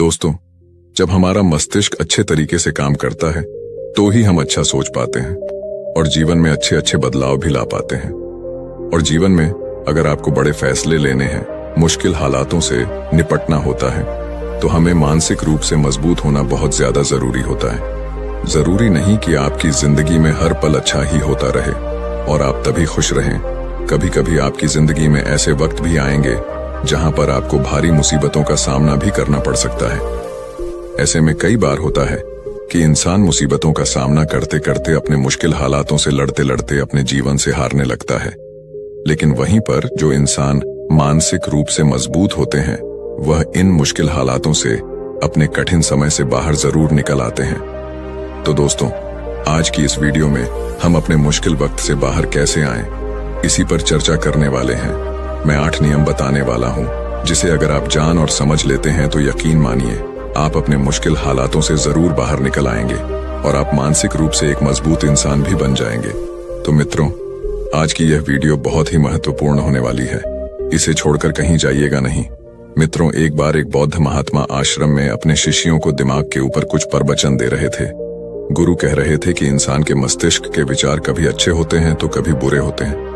दोस्तों, जब हमारा मस्तिष्क अच्छे तरीके से काम करता है तो ही हम अच्छा सोच पाते हैं और जीवन में अच्छे अच्छे बदलाव भी ला पाते हैं। और जीवन में अगर आपको बड़े फैसले लेने हैं, मुश्किल हालातों से निपटना होता है, तो हमें मानसिक रूप से मजबूत होना बहुत ज्यादा जरूरी होता है। जरूरी नहीं कि आपकी जिंदगी में हर पल अच्छा ही होता रहे और आप तभी खुश रहें। कभी कभी आपकी जिंदगी में ऐसे वक्त भी आएंगे जहां पर आपको भारी मुसीबतों का सामना भी करना पड़ सकता है। ऐसे में कई बार होता है कि इंसान मुसीबतों का सामना करते करते अपने मुश्किल हालातों से लड़ते लड़ते अपने जीवन से हारने लगता है। लेकिन वहीं पर जो इंसान मानसिक रूप से मजबूत होते हैं, वह इन मुश्किल हालातों से अपने कठिन समय से बाहर जरूर निकल आते हैं। तो दोस्तों, आज की इस वीडियो में हम अपने मुश्किल वक्त से बाहर कैसे आएं, इसी पर चर्चा करने वाले हैं। मैं 8 नियम बताने वाला हूं, जिसे अगर आप जान और समझ लेते हैं तो यकीन मानिए आप अपने मुश्किल हालातों से जरूर बाहर निकल आएंगे और आप मानसिक रूप से एक मजबूत इंसान भी बन जाएंगे। तो मित्रों, आज की यह वीडियो बहुत ही महत्वपूर्ण होने वाली है, इसे छोड़कर कहीं जाइएगा नहीं। मित्रों, एक बार एक बौद्ध महात्मा आश्रम में अपने शिष्यों को दिमाग के ऊपर कुछ प्रवचन दे रहे थे। गुरु कह रहे थे कि इंसान के मस्तिष्क के विचार कभी अच्छे होते हैं तो कभी बुरे होते हैं।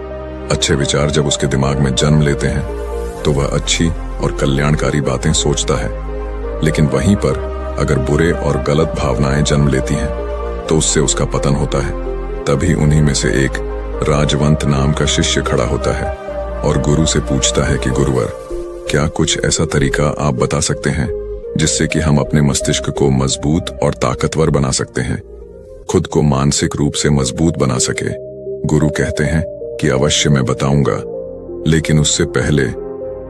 अच्छे विचार जब उसके दिमाग में जन्म लेते हैं तो वह अच्छी और कल्याणकारी बातें सोचता है, लेकिन वहीं पर अगर बुरे और गलत भावनाएं जन्म लेती हैं तो उससे उसका पतन होता है। तभी उन्हीं में से एक राजवंत नाम का शिष्य खड़ा होता है और गुरु से पूछता है कि गुरुवर, क्या कुछ ऐसा तरीका आप बता सकते हैं जिससे कि हम अपने मस्तिष्क को मजबूत और ताकतवर बना सकते हैं, खुद को मानसिक रूप से मजबूत बना सके। गुरु कहते हैं कि अवश्य मैं बताऊंगा, लेकिन उससे पहले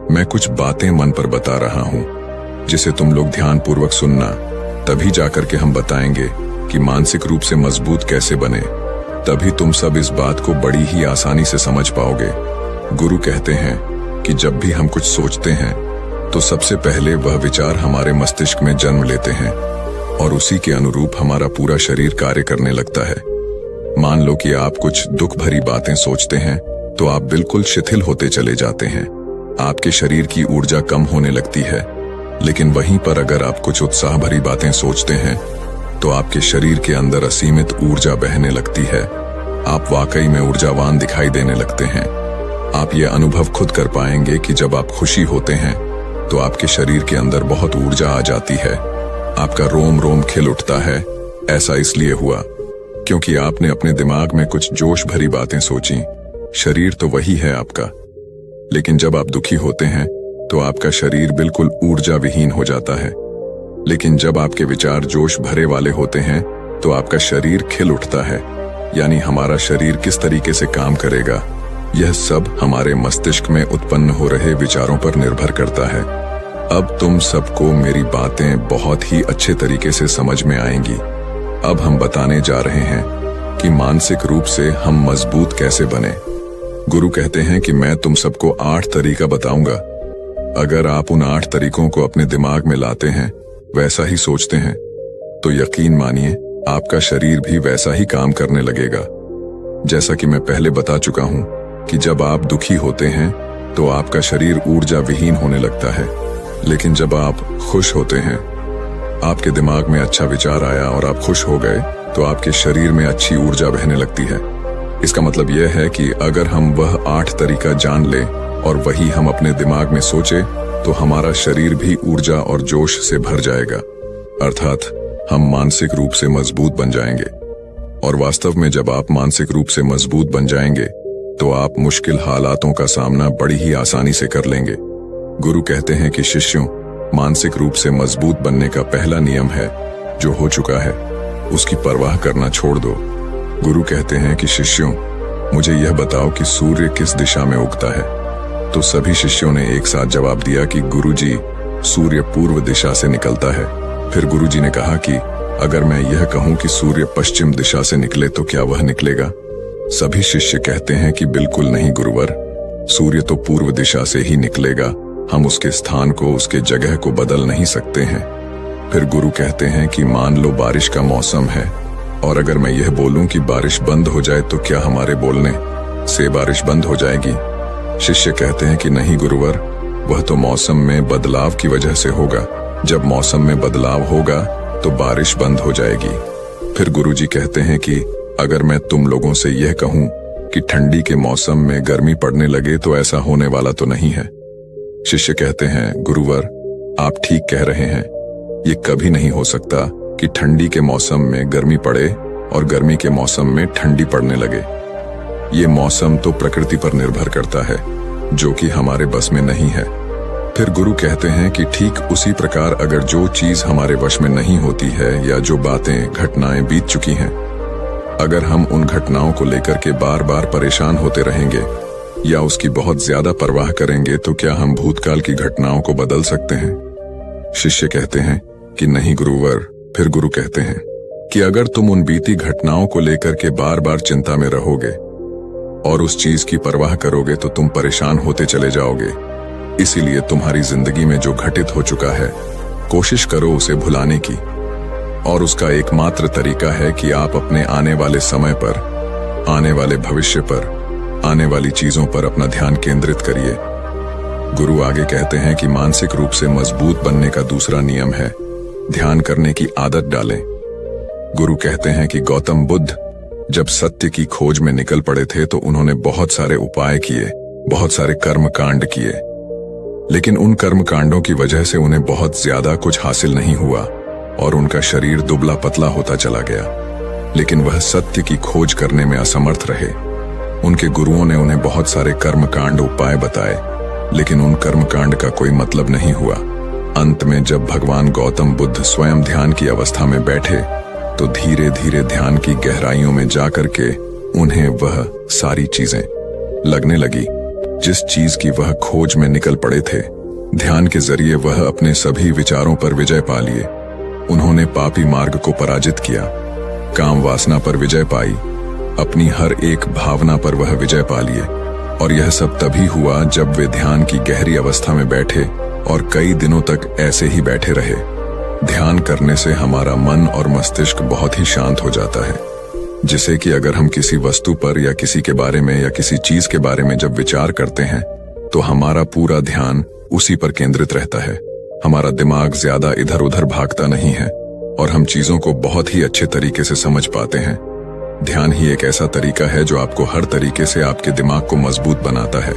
मैं कुछ बातें मन पर बता रहा हूं जिसे तुम लोग ध्यान पूर्वक सुनना। तभी जाकर के हम बताएंगे कि मानसिक रूप से मजबूत कैसे बने। तभी तुम सब इस बात को बड़ी ही आसानी से समझ पाओगे। गुरु कहते हैं कि जब भी हम कुछ सोचते हैं तो सबसे पहले वह विचार हमारे मस्तिष्क में जन्म लेते हैं और उसी के अनुरूप हमारा पूरा शरीर कार्य करने लगता है। मान लो कि आप कुछ दुख भरी बातें सोचते हैं तो आप बिल्कुल शिथिल होते चले जाते हैं, आपके शरीर की ऊर्जा कम होने लगती है। लेकिन वहीं पर अगर आप कुछ उत्साह भरी बातें सोचते हैं तो आपके शरीर के अंदर असीमित ऊर्जा बहने लगती है। आप वाकई में ऊर्जावान दिखाई देने लगते हैं। आप ये अनुभव खुद कर पाएंगे कि जब आप खुशी होते हैं तो आपके शरीर के अंदर बहुत ऊर्जा आ जाती है, आपका रोम रोम खिल उठता है। ऐसा इसलिए हुआ क्योंकि आपने अपने दिमाग में कुछ जोश भरी बातें सोची। शरीर तो वही है आपका, लेकिन जब आप दुखी होते हैं तो आपका शरीर बिल्कुल ऊर्जा विहीन हो जाता है। लेकिन जब आपके विचार जोश भरे वाले होते हैं तो आपका शरीर खिल उठता है। यानी हमारा शरीर किस तरीके से काम करेगा, यह सब हमारे मस्तिष्क में उत्पन्न हो रहे विचारों पर निर्भर करता है। अब तुम सबको मेरी बातें बहुत ही अच्छे तरीके से समझ में आएंगी। अब हम बताने जा रहे हैं कि मानसिक रूप से हम मजबूत कैसे बने। गुरु कहते हैं कि मैं तुम सबको 8 तरीका बताऊंगा। अगर आप उन 8 तरीकों को अपने दिमाग में लाते हैं, वैसा ही सोचते हैं, तो यकीन मानिए आपका शरीर भी वैसा ही काम करने लगेगा। जैसा कि मैं पहले बता चुका हूं कि जब आप दुखी होते हैं तो आपका शरीर ऊर्जा विहीन होने लगता है, लेकिन जब आप खुश होते हैं, आपके दिमाग में अच्छा विचार आया और आप खुश हो गए, तो आपके शरीर में अच्छी ऊर्जा बहने लगती है। इसका मतलब यह है कि अगर हम वह 8 तरीका जान लें और वही हम अपने दिमाग में सोचे तो हमारा शरीर भी ऊर्जा और जोश से भर जाएगा, अर्थात हम मानसिक रूप से मजबूत बन जाएंगे। और वास्तव में जब आप मानसिक रूप से मजबूत बन जाएंगे तो आप मुश्किल हालातों का सामना बड़ी ही आसानी से कर लेंगे। गुरु कहते हैं कि शिष्यों, मानसिक रूप से मजबूत बनने का पहला नियम है, जो हो चुका है उसकी परवाह करना छोड़ दो। गुरु कहते हैं कि शिष्यों, मुझे यह बताओ कि सूर्य किस दिशा में उगता है। तो सभी शिष्यों ने एक साथ जवाब दिया कि गुरुजी, सूर्य पूर्व दिशा से निकलता है। फिर गुरुजी ने कहा कि अगर मैं यह कहूं कि सूर्य पश्चिम दिशा से निकले तो क्या वह निकलेगा? सभी शिष्य कहते हैं कि बिल्कुल नहीं गुरुवर, सूर्य तो पूर्व दिशा से ही निकलेगा, हम उसके स्थान को, उसके जगह को बदल नहीं सकते हैं। फिर गुरु कहते हैं कि मान लो बारिश का मौसम है और अगर मैं यह बोलूं कि बारिश बंद हो जाए तो क्या हमारे बोलने से बारिश बंद हो जाएगी? शिष्य कहते हैं कि नहीं गुरुवर, वह तो मौसम में बदलाव की वजह से होगा, जब मौसम में बदलाव होगा तो बारिश बंद हो जाएगी। फिर गुरुजी कहते हैं कि अगर मैं तुम लोगों से यह कहूं कि ठंडी के मौसम में गर्मी पड़ने लगे तो ऐसा होने वाला तो नहीं है। शिष्य कहते हैं, गुरुवर आप ठीक कह रहे हैं, ये कभी नहीं हो सकता कि ठंडी के मौसम में गर्मी पड़े और गर्मी के मौसम में ठंडी पड़ने लगे। ये मौसम तो प्रकृति पर निर्भर करता है, जो कि हमारे बस में नहीं है। फिर गुरु कहते हैं कि ठीक उसी प्रकार अगर जो चीज हमारे वश में नहीं होती है या जो बातें घटनाएं बीत चुकी हैं, अगर हम उन घटनाओं को लेकर के बार बार परेशान होते रहेंगे या उसकी बहुत ज्यादा परवाह करेंगे तो क्या हम भूतकाल की घटनाओं को बदल सकते हैं? शिष्य कहते हैं कि नहीं गुरुवर। फिर गुरु कहते हैं कि अगर तुम उन बीती घटनाओं को लेकर के बार बार चिंता में रहोगे और उस चीज की परवाह करोगे तो तुम परेशान होते चले जाओगे। इसीलिए तुम्हारी जिंदगी में जो घटित हो चुका है, कोशिश करो उसे भुलाने की, और उसका एकमात्र तरीका है कि आप अपने आने वाले समय पर, आने वाले भविष्य पर, आने वाली चीजों पर अपना ध्यान केंद्रित करिए। गुरु आगे कहते हैं कि मानसिक रूप से मजबूत बनने का दूसरा नियम है ध्यान करने की आदत डालें। गुरु कहते हैं कि गौतम बुद्ध जब सत्य की खोज में निकल पड़े थे तो उन्होंने बहुत सारे उपाय किए, बहुत सारे कर्म कांड किए, लेकिन उन कर्म कांडों की वजह से उन्हें बहुत ज्यादा कुछ हासिल नहीं हुआ और उनका शरीर दुबला पतला होता चला गया। लेकिन वह सत्य की खोज करने में असमर्थ रहे। उनके गुरुओं ने उन्हें बहुत सारे कर्म कांड उपाय बताए, लेकिन उन कर्म कांड का कोई मतलब नहीं हुआ। अंत में जब भगवान गौतम बुद्ध स्वयं ध्यान की अवस्था में बैठे तो धीरे धीरे ध्यान की गहराइयों में जाकर के उन्हें वह सारी चीजें लगने लगी जिस चीज की वह खोज में निकल पड़े थे। ध्यान के जरिए वह अपने सभी विचारों पर विजय पा लिए। उन्होंने पापी मार्ग को पराजित किया, काम वासना पर विजय पाई, अपनी हर एक भावना पर वह विजय पा लिए। और यह सब तभी हुआ जब वे ध्यान की गहरी अवस्था में बैठे और कई दिनों तक ऐसे ही बैठे रहे। ध्यान करने से हमारा मन और मस्तिष्क बहुत ही शांत हो जाता है, जिसे कि अगर हम किसी वस्तु पर या किसी के बारे में या किसी चीज के बारे में जब विचार करते हैं तो हमारा पूरा ध्यान उसी पर केंद्रित रहता है। हमारा दिमाग ज्यादा इधर उधर भागता नहीं है और हम चीजों को बहुत ही अच्छे तरीके से समझ पाते हैं। ध्यान ही एक ऐसा तरीका है जो आपको हर तरीके से आपके दिमाग को मजबूत बनाता है।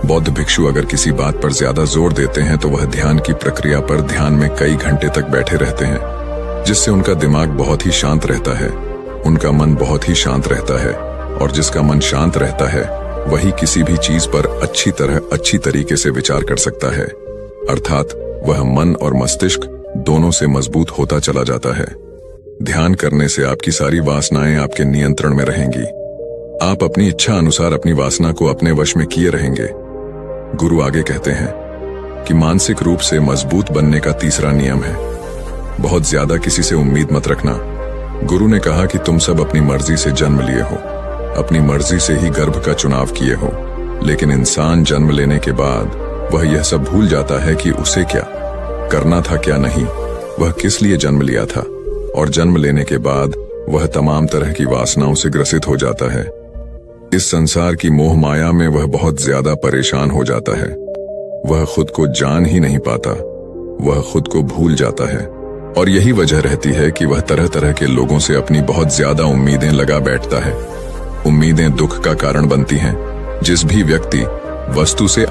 बौद्ध भिक्षु अगर किसी बात पर ज्यादा जोर देते हैं तो वह ध्यान की प्रक्रिया पर ध्यान में कई घंटे तक बैठे रहते हैं, जिससे उनका दिमाग बहुत ही शांत रहता है, उनका मन बहुत ही शांत रहता है, और जिसका मन शांत रहता है वही किसी भी चीज पर अच्छी तरीके से विचार कर सकता है। अर्थात वह मन और मस्तिष्क दोनों से मजबूत होता चला जाता है। ध्यान करने से आपकी सारी वासनाएं आपके नियंत्रण में रहेंगी। आप अपनी इच्छा अनुसार अपनी वासना को अपने वश में किए रहेंगे। गुरु आगे कहते हैं कि मानसिक रूप से मजबूत बनने का तीसरा नियम है बहुत ज्यादा किसी से उम्मीद मत रखना। गुरु ने कहा कि तुम सब अपनी मर्जी से जन्म लिए हो, अपनी मर्जी से ही गर्भ का चुनाव किए हो, लेकिन इंसान जन्म लेने के बाद वह यह सब भूल जाता है कि उसे क्या करना था क्या नहीं, वह किस लिए जन्म लिया था, और जन्म लेने के बाद वह तमाम तरह की वासनाओं से ग्रसित हो जाता है। इस संसार की मोह माया में वह बहुत ज्यादा परेशान हो जाता है। वह खुद को जान ही नहीं पाता, वह खुद को भूल जाता है, और यही वजह रहती है कि वह तरह तरह के लोगों से अपनी बहुत ज्यादा उम्मीदें लगा बैठता है। उम्मीदें दुख का कारण बनती हैं। जिस भी व्यक्ति वस्तु से